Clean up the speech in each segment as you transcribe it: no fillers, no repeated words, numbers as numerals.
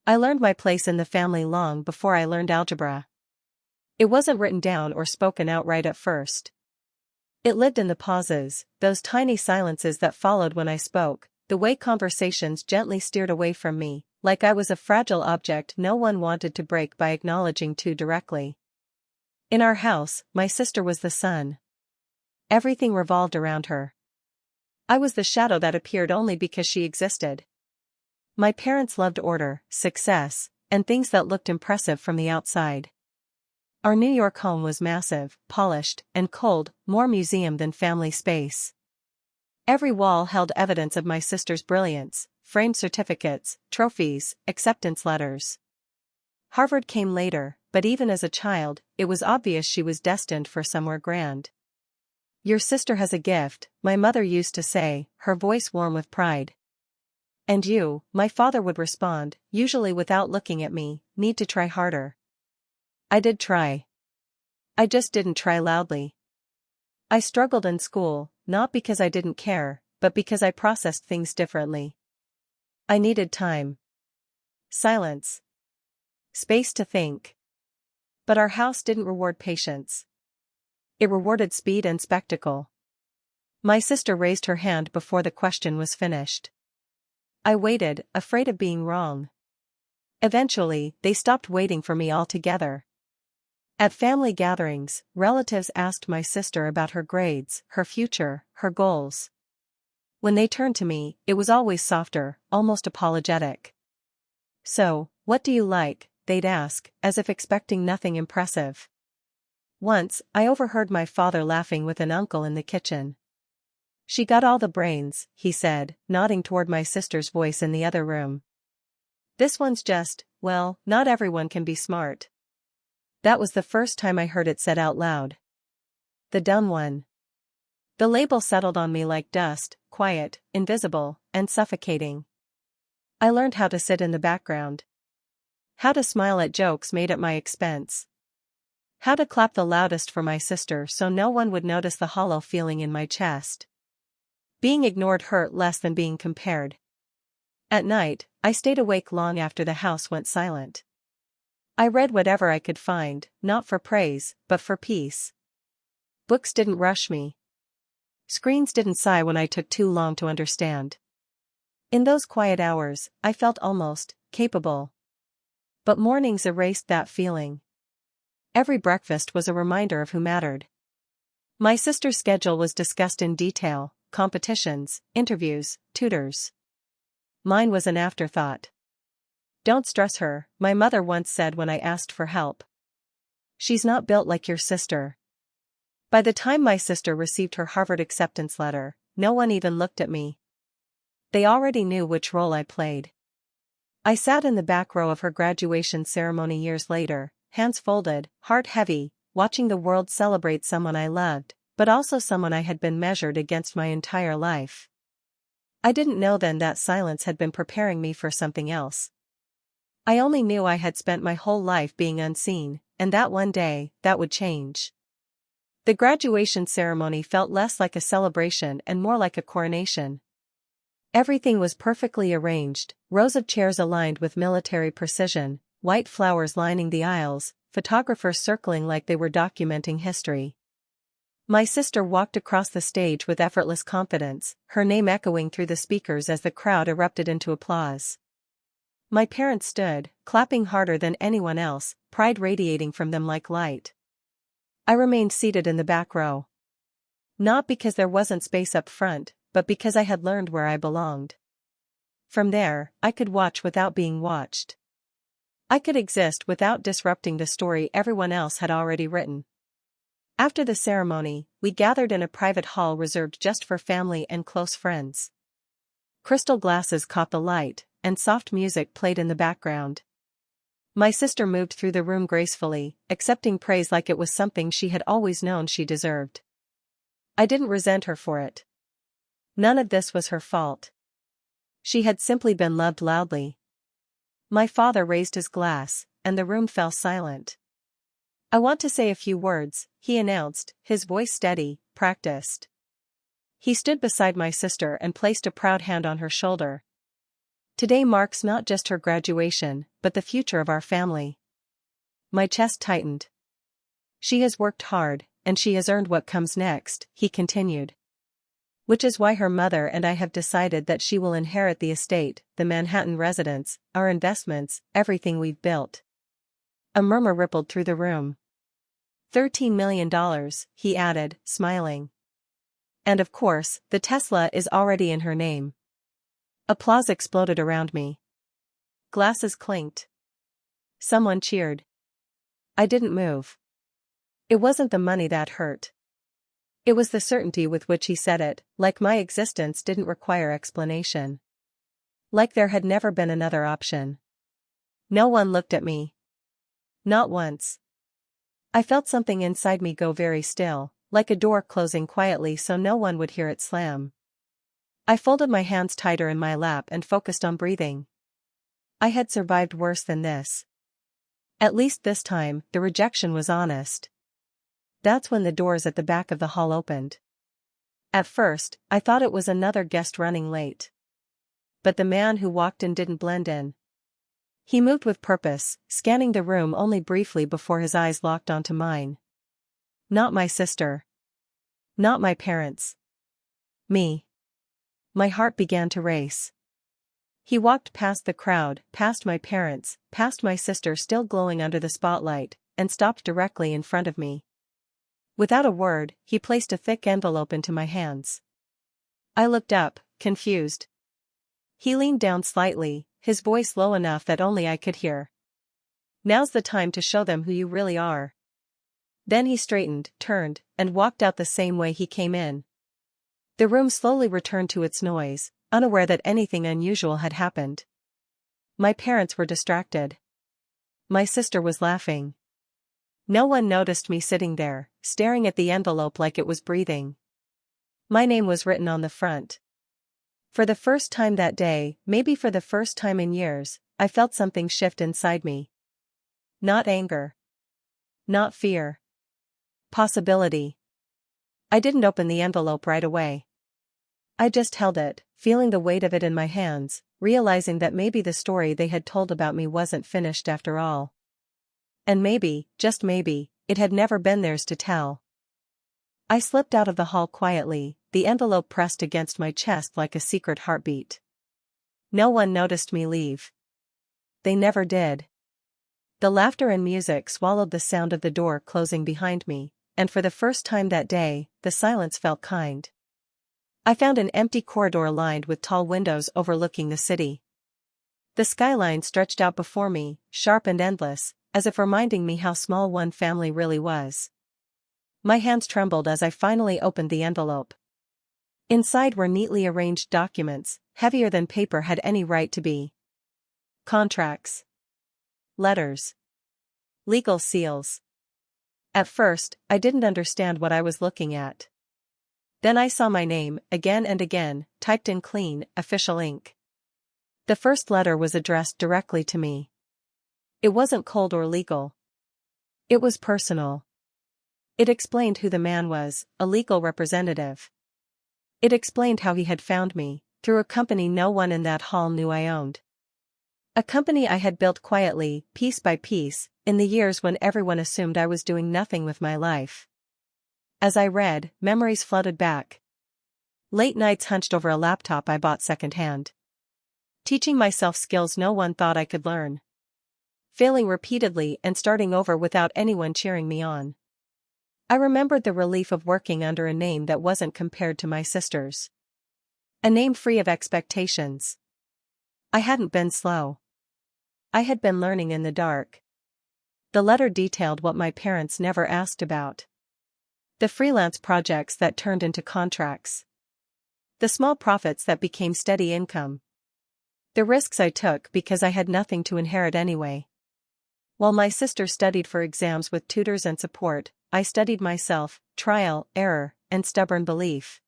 I learned my place in the family long before I learned algebra. It wasn't written down or spoken outright at first. It lived in the pauses, those tiny silences that followed when I spoke, the way conversations gently steered away from me, like I was a fragile object no one wanted to break by acknowledging too directly. In our house, my sister was the sun. Everything revolved around her. I was the shadow that appeared only because she existed. My parents loved order, success, and things that looked impressive from the outside. Our New York home was massive, polished, and cold, more museum than family space. Every wall held evidence of my sister's brilliance, framed certificates, trophies, acceptance letters. Harvard came later, but even as a child, it was obvious she was destined for somewhere grand. "Your sister has a gift," my mother used to say, her voice warm with pride. "And you," my father would respond, usually without looking at me, "need to try harder." I did try. I just didn't try loudly. I struggled in school, not because I didn't care, but because I processed things differently. I needed time. Silence. Space to think. But our house didn't reward patience. It rewarded speed and spectacle. My sister raised her hand before the question was finished. I waited, afraid of being wrong. Eventually, they stopped waiting for me altogether. At family gatherings, relatives asked my sister about her grades, her future, her goals. When they turned to me, it was always softer, almost apologetic. "So, what do you like?" they'd ask, as if expecting nothing impressive. Once, I overheard my father laughing with an uncle in the kitchen. "She got all the brains," he said, nodding toward my sister's voice in the other room. "This one's just, well, not everyone can be smart." That was the first time I heard it said out loud. The dumb one. The label settled on me like dust, quiet, invisible, and suffocating. I learned how to sit in the background. How to smile at jokes made at my expense. How to clap the loudest for my sister so no one would notice the hollow feeling in my chest. Being ignored hurt less than being compared. At night, I stayed awake long after the house went silent. I read whatever I could find, not for praise, but for peace. Books didn't rush me. Screens didn't sigh when I took too long to understand. In those quiet hours, I felt almost capable. But mornings erased that feeling. Every breakfast was a reminder of who mattered. My sister's schedule was discussed in detail, competitions, interviews, tutors. Mine was an afterthought. "Don't stress her," my mother once said when I asked for help. "She's not built like your sister." By the time my sister received her Harvard acceptance letter, no one even looked at me. They already knew which role I played. I sat in the back row of her graduation ceremony years later, hands folded, heart heavy, watching the world celebrate someone I loved, but also someone I had been measured against my entire life. I didn't know then that silence had been preparing me for something else. I only knew I had spent my whole life being unseen, and that one day, that would change. The graduation ceremony felt less like a celebration and more like a coronation. Everything was perfectly arranged, rows of chairs aligned with military precision, white flowers lining the aisles, photographers circling like they were documenting history. My sister walked across the stage with effortless confidence, her name echoing through the speakers as the crowd erupted into applause. My parents stood, clapping harder than anyone else, pride radiating from them like light. I remained seated in the back row. Not because there wasn't space up front, but because I had learned where I belonged. From there, I could watch without being watched. I could exist without disrupting the story everyone else had already written. After the ceremony, we gathered in a private hall reserved just for family and close friends. Crystal glasses caught the light, and soft music played in the background. My sister moved through the room gracefully, accepting praise like it was something she had always known she deserved. I didn't resent her for it. None of this was her fault. She had simply been loved loudly. My father raised his glass, and the room fell silent. "I want to say a few words," he announced, his voice steady, practiced. He stood beside my sister and placed a proud hand on her shoulder. Today marks not just her graduation, but the future of our family. My chest tightened. She has worked hard, and she has earned what comes next, he continued. Which is why her mother and I have decided that she will inherit the estate, the Manhattan residence, our investments, everything we've built. A murmur rippled through the room. $13 million, he added, smiling. And of course, the Tesla is already in her name. Applause exploded around me. Glasses clinked. Someone cheered. I didn't move. It wasn't the money that hurt. It was the certainty with which he said it, like my existence didn't require explanation. Like there had never been another option. No one looked at me. Not once. I felt something inside me go very still, like a door closing quietly so no one would hear it slam. I folded my hands tighter in my lap and focused on breathing. I had survived worse than this. At least this time, the rejection was honest. That's when the doors at the back of the hall opened. At first, I thought it was another guest running late. But the man who walked in didn't blend in. He moved with purpose, scanning the room only briefly before his eyes locked onto mine. Not my sister. Not my parents. Me. My heart began to race. He walked past the crowd, past my parents, past my sister still glowing under the spotlight, and stopped directly in front of me. Without a word, he placed a thick envelope into my hands. I looked up, confused. He leaned down slightly, his voice low enough that only I could hear. Now's the time to show them who you really are. Then he straightened, turned, and walked out the same way he came in. The room slowly returned to its noise, unaware that anything unusual had happened. My parents were distracted. My sister was laughing. No one noticed me sitting there, staring at the envelope like it was breathing. My name was written on the front. For the first time that day, maybe for the first time in years, I felt something shift inside me. Not anger. Not fear. Possibility. I didn't open the envelope right away. I just held it, feeling the weight of it in my hands, realizing that maybe the story they had told about me wasn't finished after all. And maybe, just maybe, it had never been theirs to tell. I slipped out of the hall quietly, the envelope pressed against my chest like a secret heartbeat. No one noticed me leave. They never did. The laughter and music swallowed the sound of the door closing behind me, and for the first time that day, the silence felt kind. I found an empty corridor lined with tall windows overlooking the city. The skyline stretched out before me, sharp and endless, as if reminding me how small one family really was. My hands trembled as I finally opened the envelope. Inside were neatly arranged documents, heavier than paper had any right to be. Contracts. Letters. Legal seals. At first, I didn't understand what I was looking at. Then I saw my name, again and again, typed in clean, official ink. The first letter was addressed directly to me. It wasn't cold or legal. It was personal. It explained who the man was, a legal representative. It explained how he had found me, through a company no one in that hall knew I owned. A company I had built quietly, piece by piece, in the years when everyone assumed I was doing nothing with my life. As I read, memories flooded back. Late nights hunched over a laptop I bought secondhand. Teaching myself skills no one thought I could learn. Failing repeatedly and starting over without anyone cheering me on. I remembered the relief of working under a name that wasn't compared to my sister's. A name free of expectations. I hadn't been slow. I had been learning in the dark. The letter detailed what my parents never asked about. The freelance projects that turned into contracts. The small profits that became steady income. The risks I took because I had nothing to inherit anyway. While my sister studied for exams with tutors and support, I studied myself, trial, error, and stubborn belief.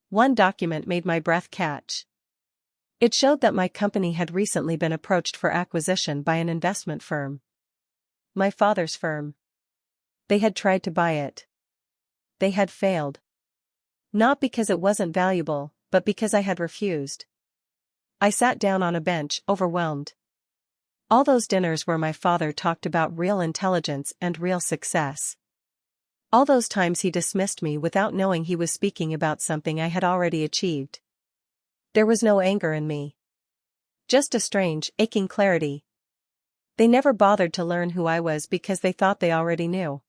One document made my breath catch. It showed that my company had recently been approached for acquisition by an investment firm. My father's firm. They had tried to buy it. They had failed. Not because it wasn't valuable, but because I had refused. I sat down on a bench, overwhelmed. All those dinners where my father talked about real intelligence and real success. All those times he dismissed me without knowing he was speaking about something I had already achieved. There was no anger in me. Just a strange, aching clarity. They never bothered to learn who I was because they thought they already knew.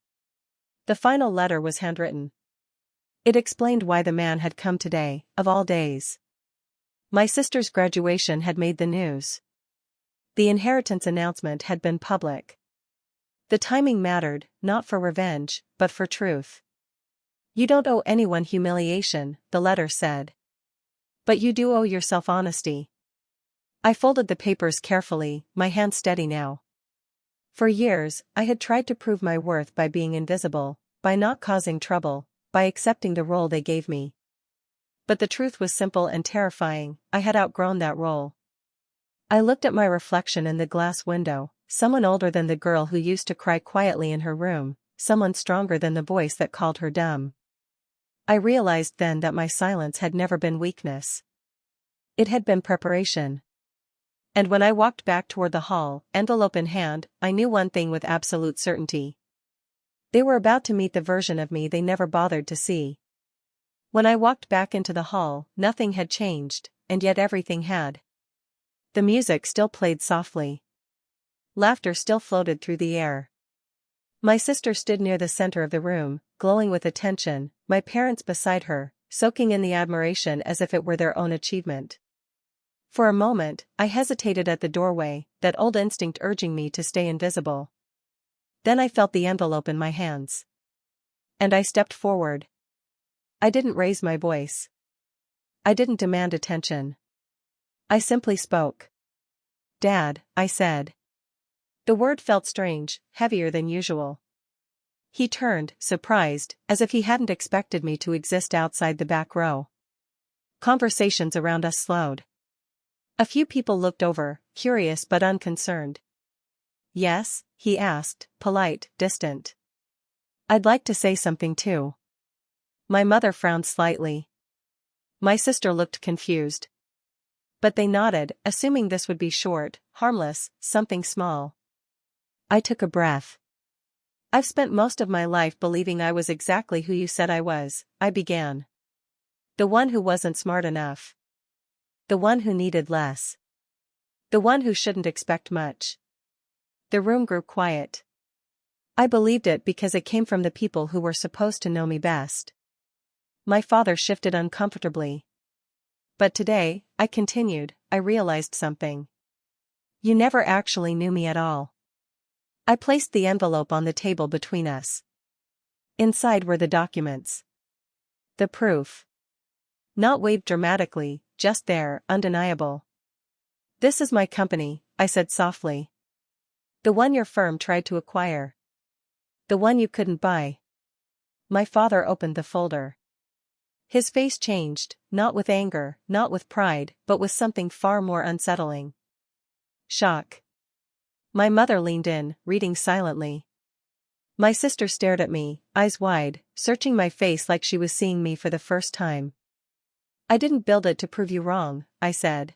The final letter was handwritten. It explained why the man had come today, of all days. My sister's graduation had made the news. The inheritance announcement had been public. The timing mattered, not for revenge, but for truth. You don't owe anyone humiliation, the letter said. But you do owe yourself honesty. I folded the papers carefully, my hand steady now. For years, I had tried to prove my worth by being invisible, by not causing trouble, by accepting the role they gave me. But the truth was simple and terrifying, I had outgrown that role. I looked at my reflection in the glass window, someone older than the girl who used to cry quietly in her room, someone stronger than the voice that called her dumb. I realized then that my silence had never been weakness. It had been preparation. And when I walked back toward the hall, envelope in hand, I knew one thing with absolute certainty. They were about to meet the version of me they never bothered to see. When I walked back into the hall, nothing had changed, and yet everything had. The music still played softly. Laughter still floated through the air. My sister stood near the center of the room, glowing with attention, my parents beside her, soaking in the admiration as if it were their own achievement. For a moment, I hesitated at the doorway, that old instinct urging me to stay invisible. Then I felt the envelope in my hands. And I stepped forward. I didn't raise my voice. I didn't demand attention. I simply spoke. "Dad," I said. The word felt strange, heavier than usual. He turned, surprised, as if he hadn't expected me to exist outside the back row. Conversations around us slowed. A few people looked over, curious but unconcerned. "Yes?" he asked, polite, distant. "I'd like to say something too." My mother frowned slightly. My sister looked confused. But they nodded, assuming this would be short, harmless, something small. I took a breath. "I've spent most of my life believing I was exactly who you said I was," I began. "The one who wasn't smart enough. The one who needed less. The one who shouldn't expect much." The room grew quiet. I believed it because it came from the people who were supposed to know me best. My father shifted uncomfortably. "But today," I continued, "I realized something. You never actually knew me at all." I placed the envelope on the table between us. Inside were the documents. The proof. Not waved dramatically, just there, undeniable. "This is my company," I said softly. "The one your firm tried to acquire. The one you couldn't buy." My father opened the folder. His face changed, not with anger, not with pride, but with something far more unsettling. Shock. My mother leaned in, reading silently. My sister stared at me, eyes wide, searching my face like she was seeing me for the first time. "I didn't build it to prove you wrong," I said.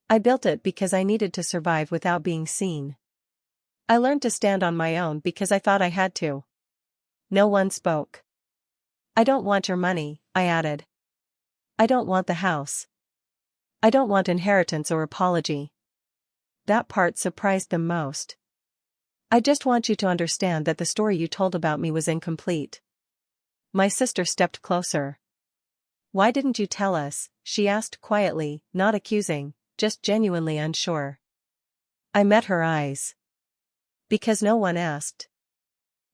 "I built it because I needed to survive without being seen. I learned to stand on my own because I thought I had to." No one spoke. "I don't want your money," I added. "I don't want the house. I don't want inheritance or apology." That part surprised them most. "I just want you to understand that the story you told about me was incomplete." My sister stepped closer. "Why didn't you tell us?" she asked quietly, not accusing, just genuinely unsure. I met her eyes. "Because no one asked."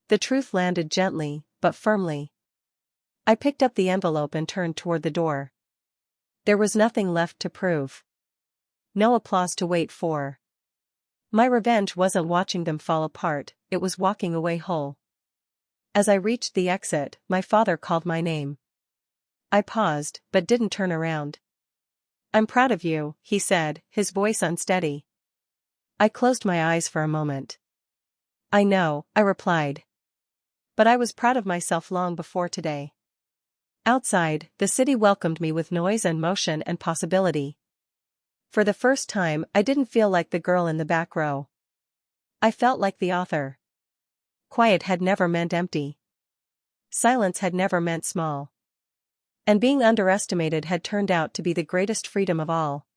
The truth landed gently, but firmly. I picked up the envelope and turned toward the door. There was nothing left to prove. No applause to wait for. My revenge wasn't watching them fall apart, it was walking away whole. As I reached the exit, my father called my name. I paused, but didn't turn around. "I'm proud of you," he said, his voice unsteady. I closed my eyes for a moment. "I know," I replied. But I was proud of myself long before today. Outside, the city welcomed me with noise and motion and possibility. For the first time, I didn't feel like the girl in the back row. I felt like the author. Quiet had never meant empty. Silence had never meant small. And being underestimated had turned out to be the greatest freedom of all.